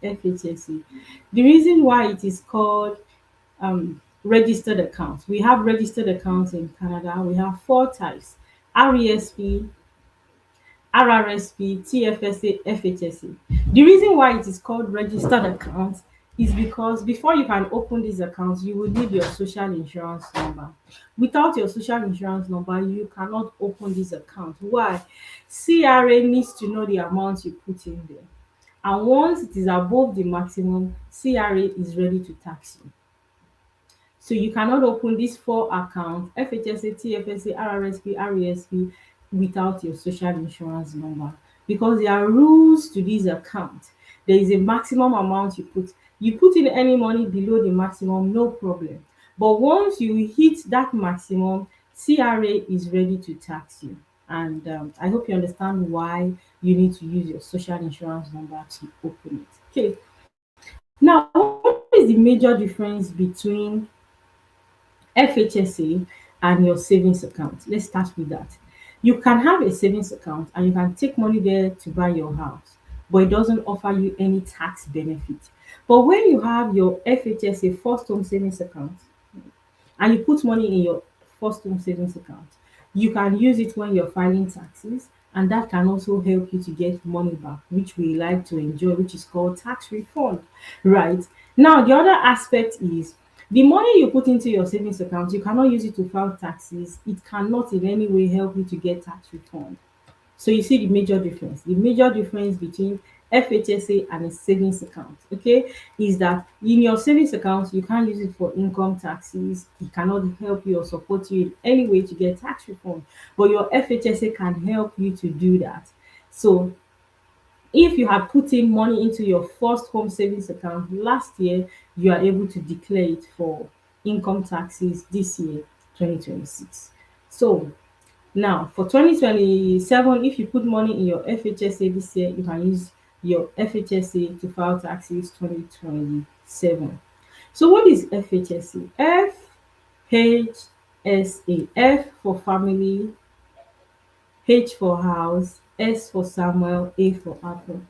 FHSA. The reason why it is called registered accounts. We have registered accounts in Canada. We have four types: RESP, Rrsp, Tfsa, Fhsa. The reason why it is called registered account is because before you can open these accounts, you will need your social insurance number. Without your social insurance number, you cannot open this account. Why? CRA needs to know the amount you put in there. And once it is above the maximum, CRA is ready to tax you. So you cannot open these four accounts, FHSA, TFSA, RRSP, RESP, without your social insurance number, because there are rules to this account. There is a maximum amount you put. You put in any money below the maximum, no problem. But once you hit that maximum, CRA is ready to tax you. And I hope you understand why you need to use your social insurance number to open it. Okay. Now, what is the major difference between FHSA and your savings account? Let's start with that. You can have a savings account and you can take money there to buy your house, but it doesn't offer you any tax benefit. But when you have your FHSA first home savings account and you put money in your first home savings account, you can use it when you're filing taxes, and that can also help you to get money back, which we like to enjoy, which is called tax refund. Right. Now, the other aspect is the money you put into your savings account, you cannot use it to file taxes. It cannot in any way help you to get tax refund. So you see the major difference. The major difference between FHSA and a savings account, okay, is that in your savings account, you can't use it for income taxes. It cannot help you or support you in any way to get tax refund. But your FHSA can help you to do that. So if you had put in money into your first home savings account last year, you are able to declare it for income taxes this year, 2026. So now for 2027, if you put money in your FHSA this year, you can use your FHSA to file taxes 2027. So what is FHSA? FHSA. F for family, H for house, S for Samuel, A for Apple.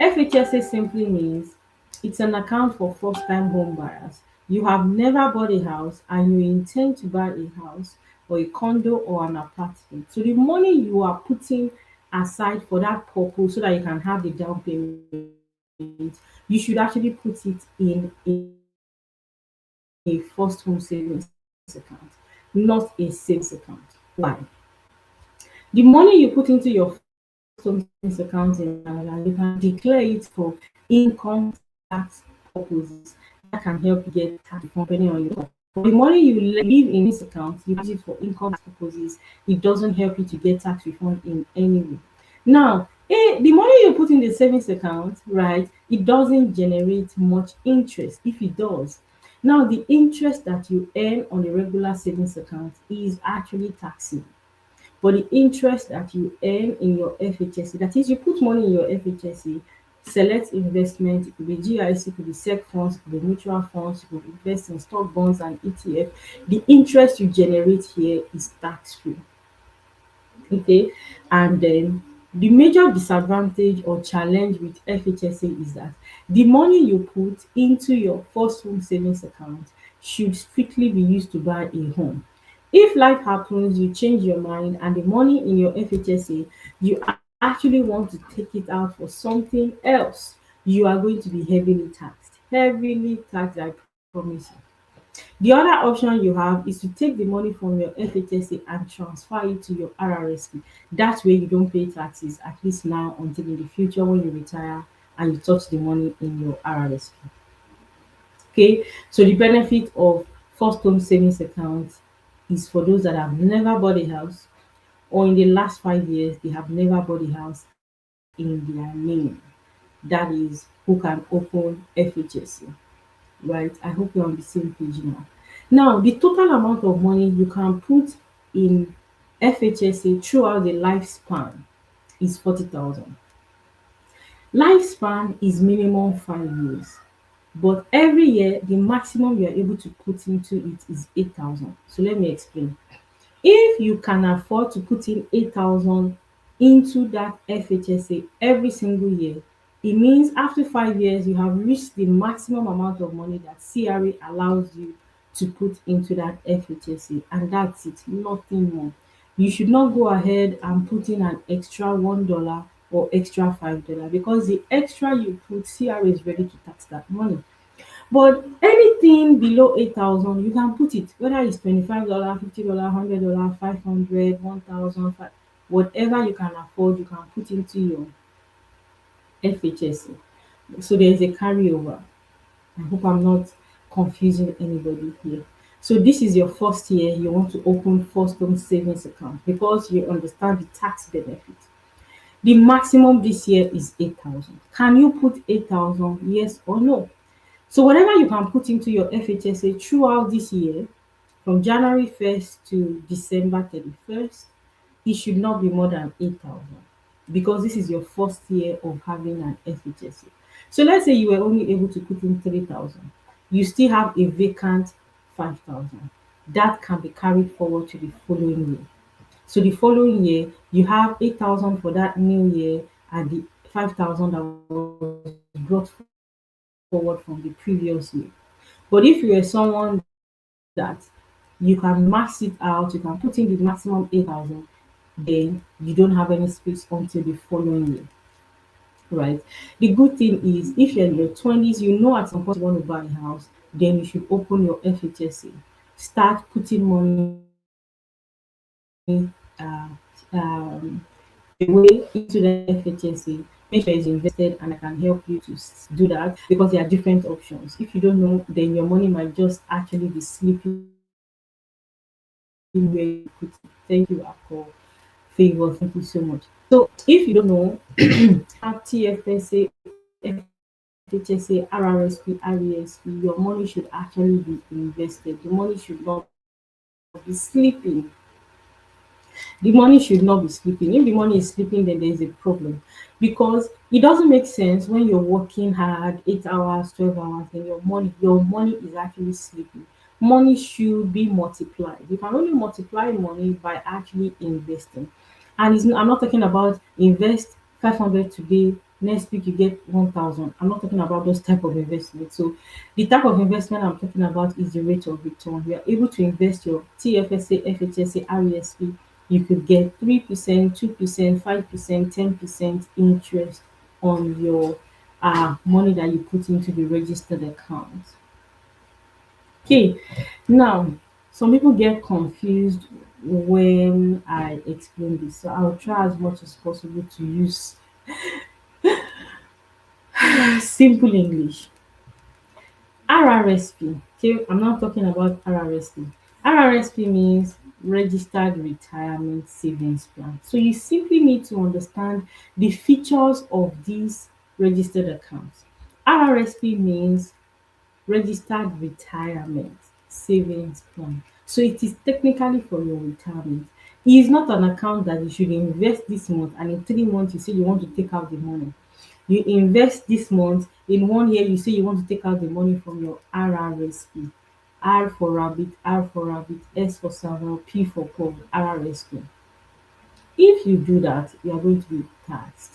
FHSA simply means it's an account for first-time home buyers. You have never bought a house and you intend to buy a house or a condo or an apartment. So the money you are putting aside for that purpose so that you can have the down payment, you should actually put it in a first home savings account, not a savings account. Why? The money you put into your savings account in Canada, you can declare it for income tax purposes. That can help you get tax refund depending on your income. But the money you leave in this account, you use it for income tax purposes. It doesn't help you to get tax refund in any way. Now, the money you put in the savings account, right? It doesn't generate much interest. If it does, now the interest that you earn on a regular savings account is actually taxable. But the interest that you earn in your FHSA, that is, you put money in your FHSA, select investment, it could be GIC, it could be SEC funds, it could be mutual funds, you could invest in stock bonds and ETF. The interest you generate here is tax free. Okay, and then the major disadvantage or challenge with FHSA is that the money you put into your first home savings account should strictly be used to buy a home. If life happens, you change your mind, and the money in your FHSA, you actually want to take it out for something else, you are going to be heavily taxed. Heavily taxed, I promise you. The other option you have is to take the money from your FHSA and transfer it to your RRSP. That way you don't pay taxes, at least now until in the future when you retire and you touch the money in your RRSP. Okay, so the benefit of first home savings account is for those that have never bought a house, or in the last 5 years they have never bought a house in their name. That is who can open FHSA. Right? I hope you're on the same page now. Now, the total amount of money you can put in FHSA throughout the lifespan is 40,000. Lifespan is minimum 5 years, but every year the maximum you are able to put into it is 8,000. So let me explain. If you can afford to put in 8,000 into that FHSA every single year, It means after 5 years, you have reached the maximum amount of money that CRA allows you to put into that FHSA, and that's it, nothing more. You should not go ahead and put in an extra $1 or extra $5 because the extra you put, CRA is ready to tax that money. But anything below 8,000, you can put it, whether it's $25, $50, $100, 500, 1,000, whatever you can afford, you can put into your FHSA. So there's a carryover. I hope I'm not confusing anybody here. So this is your first year you want to open first home savings account because you understand the tax benefit. The maximum this year is 8,000. Can you put 8,000? Yes or no? So whatever you can put into your FHSA throughout this year, from January 1st to December 31st, it should not be more than 8,000 because this is your first year of having an FHSA. So let's say you were only able to put in 3,000. You still have a vacant 5,000. That can be carried forward to the following year. So the following year, you have 8,000 for that new year and the 5,000 that was brought forward from the previous year. But if you are someone that you can max it out, you can put in the maximum 8,000, then you don't have any space until the following year, right? The good thing is, if you're in your 20s, you know at some point you want to buy a house, then you should open your FHSA. Start putting money uh, um, away into the FHSA. Make sure it's invested, and I can help you to do that because there are different options. If you don't know, then your money might just actually be sleeping where you put it. Thank you, Apple. Favor. Thank you so much. So if you don't know, have TFSA, FHSA, RRSP, RESP, your money should actually be invested. The money should not be sleeping. The money should not be sleeping. If the money is sleeping, then there is a problem because it doesn't make sense when you're working hard 8 hours, 12 hours, and your money is actually sleeping. Money should be multiplied. You can only multiply money by actually investing. And I'm not talking about invest 500 today, next week you get 1,000. I'm not talking about those type of investment. So the type of investment I'm talking about is the rate of return. You are able to invest your TFSA, FHSA, RESP. You could get 3%, 2%, 5%, 10% interest on your money that you put into the registered account. Okay, now some people get confused when I explain this, so I'll try as much as possible to use simple English. RRSP. Okay, I'm not talking about RRSP. RRSP means Registered Retirement Savings Plan. So you simply need to understand the features of these registered accounts. RRSP means Registered Retirement Savings Plan. So it is technically for your retirement. It is not an account that you should invest this month and in 3 months you say you want to take out the money. You invest this month, in one year you say you want to take out the money from your RRSP. R for rabbit, R for rabbit, S for server, P for Paul, RRSP. If you do that, you are going to be taxed.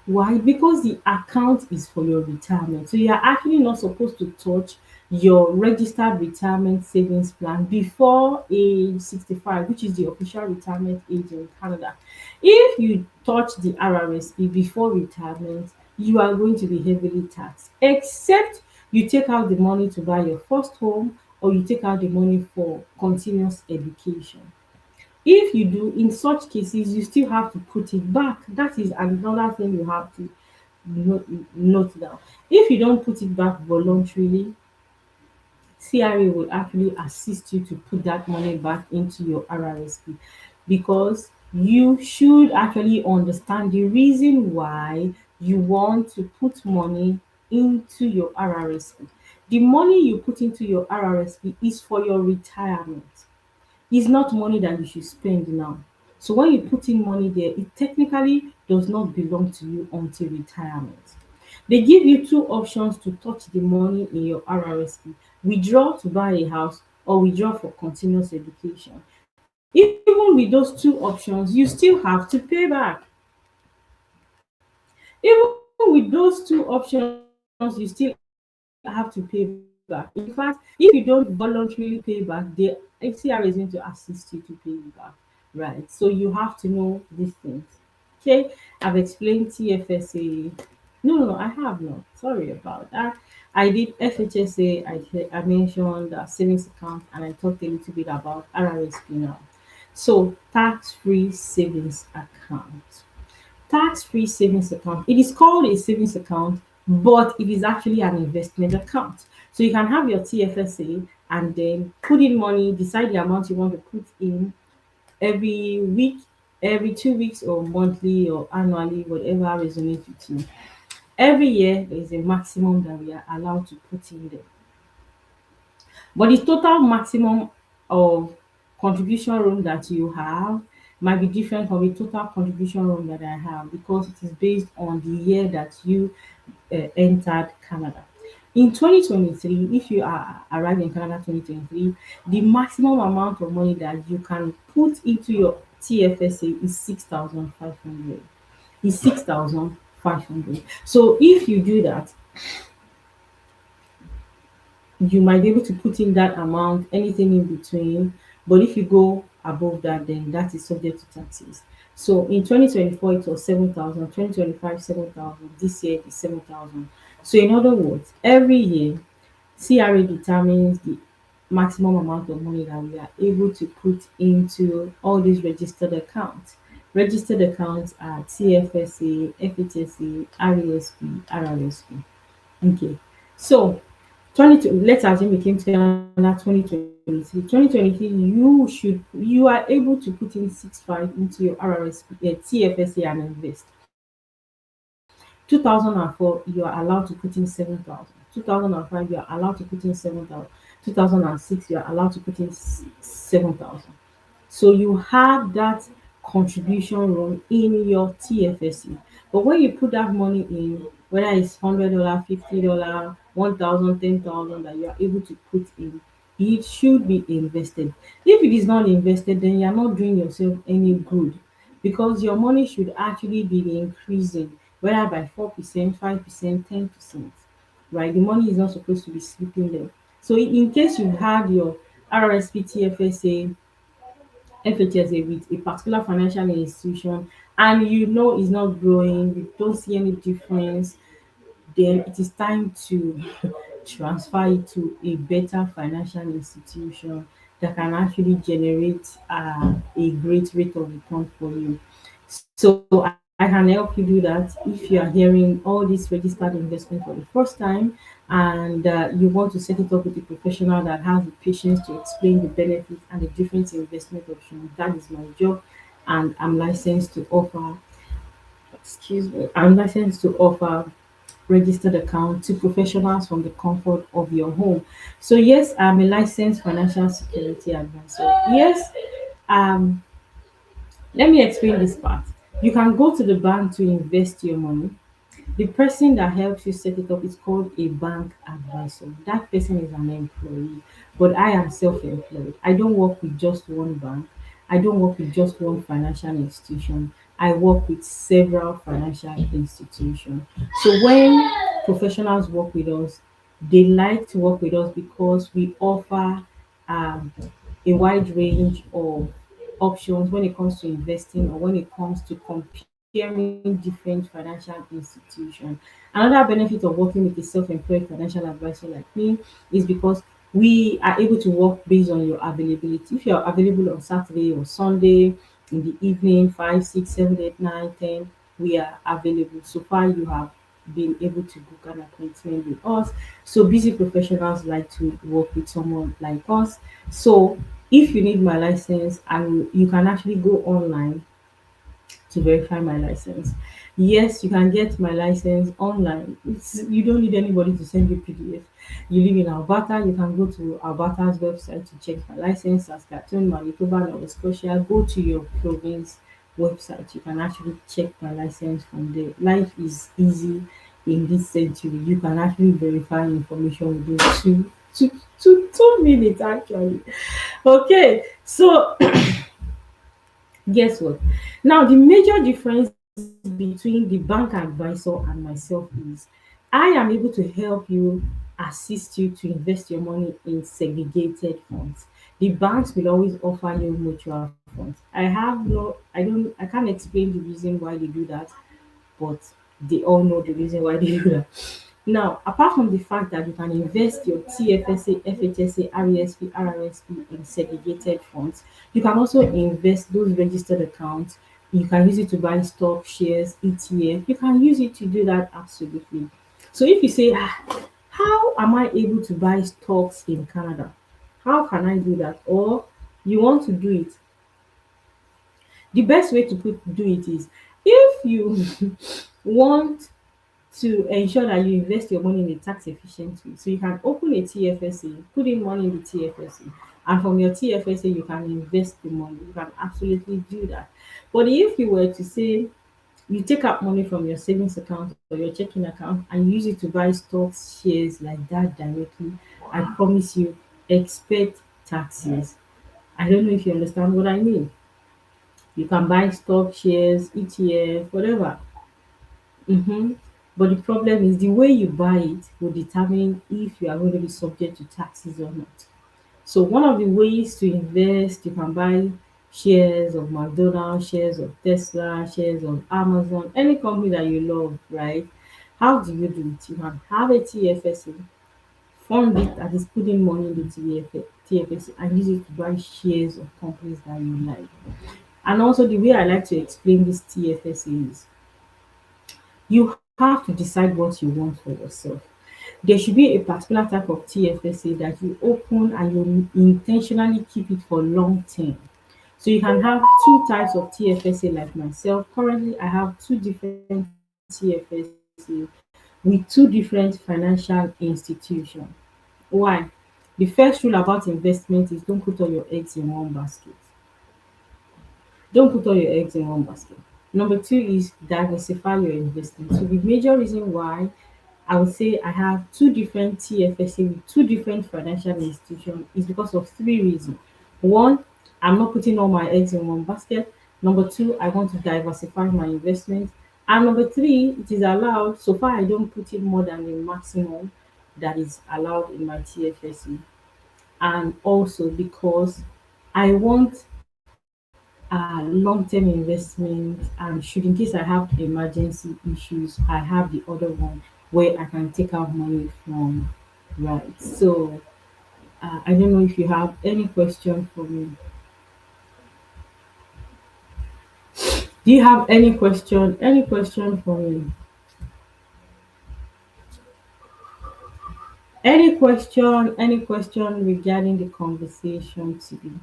Why? Because the account is for your retirement. So you are actually not supposed to touch your registered retirement savings plan before age 65, which is the official retirement age in Canada. If you touch the RRSP before retirement, you are going to be heavily taxed, except you take out the money to buy your first home or you take out the money for continuous education. If you do, in such cases, you still have to put it back. That is another thing you have to note down. If you don't put it back voluntarily, CRA will actually assist you to put that money back into your RRSP because you should actually understand the reason why you want to put money into your RRSP. The money you put into your RRSP is for your retirement. It's not money that you should spend now. So when you put in money there, it technically does not belong to you until retirement. They give you two options to touch the money in your RRSP: withdraw to buy a house or withdraw for continuous education. Even with those two options, you still have to pay back. Even with those two options, you still have to pay back. In fact, if you don't voluntarily pay back, the HCR is going to assist you to pay you back, right? So you have to know these things. Okay, I've explained TFSA. No, I have not. Sorry about that. I did FHSA. I mentioned savings account, and I talked a little bit about RRSP now. So tax-free savings account. Tax-free savings account. It is called a savings account, but it is actually an investment account. So you can have your TFSA and then put in money, decide the amount you want to put in every week, every 2 weeks, or monthly or annually, whatever resonates with you. Every year there is a maximum that we are allowed to put in there. But the total maximum of contribution room that you have might be different from the total contribution room that I have, because it is based on the year that you entered Canada. In 2023, if you are arrived in Canada 2023, the maximum amount of money that you can put into your TFSA is 6,500. Is 6,500. So if you do that, you might be able to put in that amount, anything in between. But if you go above that, then that is subject to taxes. So in 2024, it was 7,000, 2025, 7,000, this year is 7,000. So in other words, every year, CRA determines the maximum amount of money that we are able to put into all these registered accounts. Registered accounts are TFSA, FHSA, RESP, RRSP. Okay. So 22, let's assume you came to Canada 2023. 2023, you are able to put in 6.5 into your RRSP, TFSA and invest. 2004, you are allowed to put in 7,000. 2005, you are allowed to put in 7,000. 2006, you are allowed to put in 7,000. So you have that contribution room in your TFSE. But when you put that money in, whether it's $100, $50, 1,000, 10,000 that you are able to put in, it should be invested. If it is not invested, then you are not doing yourself any good, because your money should actually be increasing, whether by 4%, 5%, 10%. Right? The money is not supposed to be sleeping there. So in case you had your RRSP, TFSA, FHSA with a particular financial institution, and you know it's not growing, you don't see any difference, then it is time to transfer it to a better financial institution that can actually generate a great rate of return for you. So I can help you do that if you are hearing all this registered investment for the first time, and you want to set it up with a professional that has the patience to explain the benefits and the different investment options. That is my job, and I'm licensed to offer. Excuse me. I'm licensed to offer registered account to professionals from the comfort of your home. So yes, I'm a licensed financial security advisor. Yes, um, let me explain this part. You can go to the bank to invest your money. The person that helps you set it up is called a bank advisor. That person is an employee, but I am self-employed. I don't work with just one bank. I don't work with just one financial institution. I work with several financial institutions. So when professionals work with us, they like to work with us because we offer um, a wide range of options when it comes to investing, or when it comes to comparing different financial institutions. Another benefit of working with a self-employed financial advisor like me is because we are able to work based on your availability. If you're available on Saturday or Sunday in the evening, 5, 6, 7, 8, 9, 10, we are available. So far, you have been able to book an appointment with us. So busy professionals like to work with someone like us. So if you need my license, and you can actually go online to verify my license. Yes, you can get my license online. You don't need anybody to send you PDF. You live in Alberta, you can go to Alberta's website to check my license. Saskatoon, Manitoba, Nova Scotia, go to your province website. You can actually check my license from there. Life is easy in this century. You can actually verify information within 2 minutes actually. Okay, so guess what? Now, the major difference between the bank advisor and myself is I am able to help you, assist you to invest your money in segregated funds. The banks will always offer you mutual funds. I can't explain the reason why they do that, but they all know the reason why they do that. Now, apart from the fact that you can invest your TFSA, FHSA, RESP, RRSP in segregated funds, you can also invest those registered accounts. You can use it to buy stock, shares, ETF. You can use it to do that absolutely. So if you say, how am I able to buy stocks in Canada? How can I do that? Or you want to do it, the best way to do it is if you want to ensure that you invest your money in a tax efficient way. So you can open a TFSA, put in money in the TFSA, and from your TFSA you can invest the money. You can absolutely do that. But if you were to say you take out money from your savings account or your checking account and use it to buy stocks, shares like that directly, I promise you, expect taxes. I don't know if you understand what I mean. You can buy stock, shares, ETF, whatever. But the problem is the way you buy it will determine if you are going to be subject to taxes or not. So one of the ways to invest, you can buy shares of McDonald's, shares of Tesla, shares of Amazon, any company that you love, right? How do you do it? You can have a TFSA, fund it that is putting money into the TFSA and use it to buy shares of companies that you like. And also the way I like to explain this TFSA is you have to decide what you want for yourself. There should be a particular type of TFSA that you open and you intentionally keep it for long term. So you can have two types of TFSA like myself. Currently, I have two different TFSA with two different financial institutions. Why? The first rule about investment is don't put all your eggs in one basket. Don't put all your eggs in one basket. Number two is diversify your investment. So the major reason why I would say I have two different TFSA with two different financial institutions is because of three reasons. One, I'm not putting all my eggs in one basket. Number two, I want to diversify my investment. And number three, it is allowed, so far I don't put in more than the maximum that is allowed in my TFSA. And also because I want long-term investment, and should in case I have emergency issues, I have the other one where I can take out money from. Right. So I don't know if you have any question for me. Do you have any question? Any question for me? Any question? Any question regarding the conversation today?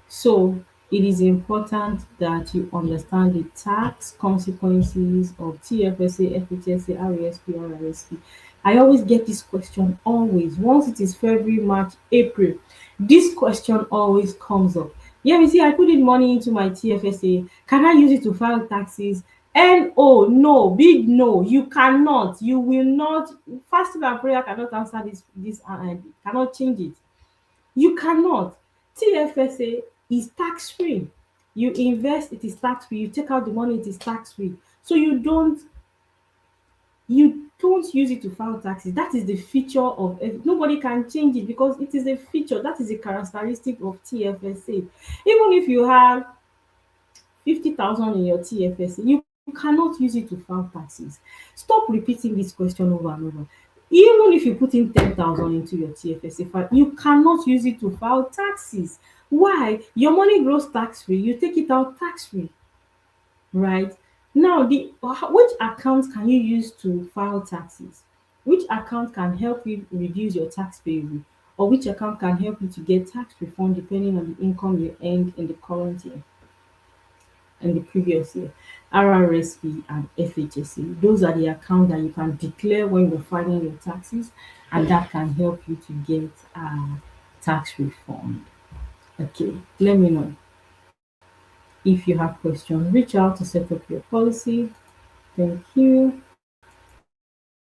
So it is important that you understand the tax consequences of TFSA, FHSA, RESP, RRSP. I always get this question always. Once it is February, March, April, this question always comes up. Yeah, you see, I put in money into my TFSA. Can I use it to file taxes? And oh no, big no, you cannot. You will not. Fasting and prayer cannot answer this cannot change it. You cannot. TFSA is tax free. You invest, it is tax free. You take out the money, it is tax free. So you don't use it to file taxes. That is the feature of nobody can change it because it is a feature. That is a characteristic of TFSA. Even if you have 50,000 in your TFSA, you cannot use it to file taxes. Stop repeating this question over and over. Even if you put in 10,000 into your TFSA file, you cannot use it to file taxes. Why? Your money grows tax free, you take it out tax free, right? Now, which account can you use to file taxes? Which account can help you reduce your tax payable? Or which account can help you to get tax refund depending on the income you earned in the current year? In the previous year. RRSP and FHSA. Those are the accounts that you can declare when you're filing your taxes, and that can help you to get tax refund. Okay, let me know if you have questions. Reach out to set up your policy. Thank you.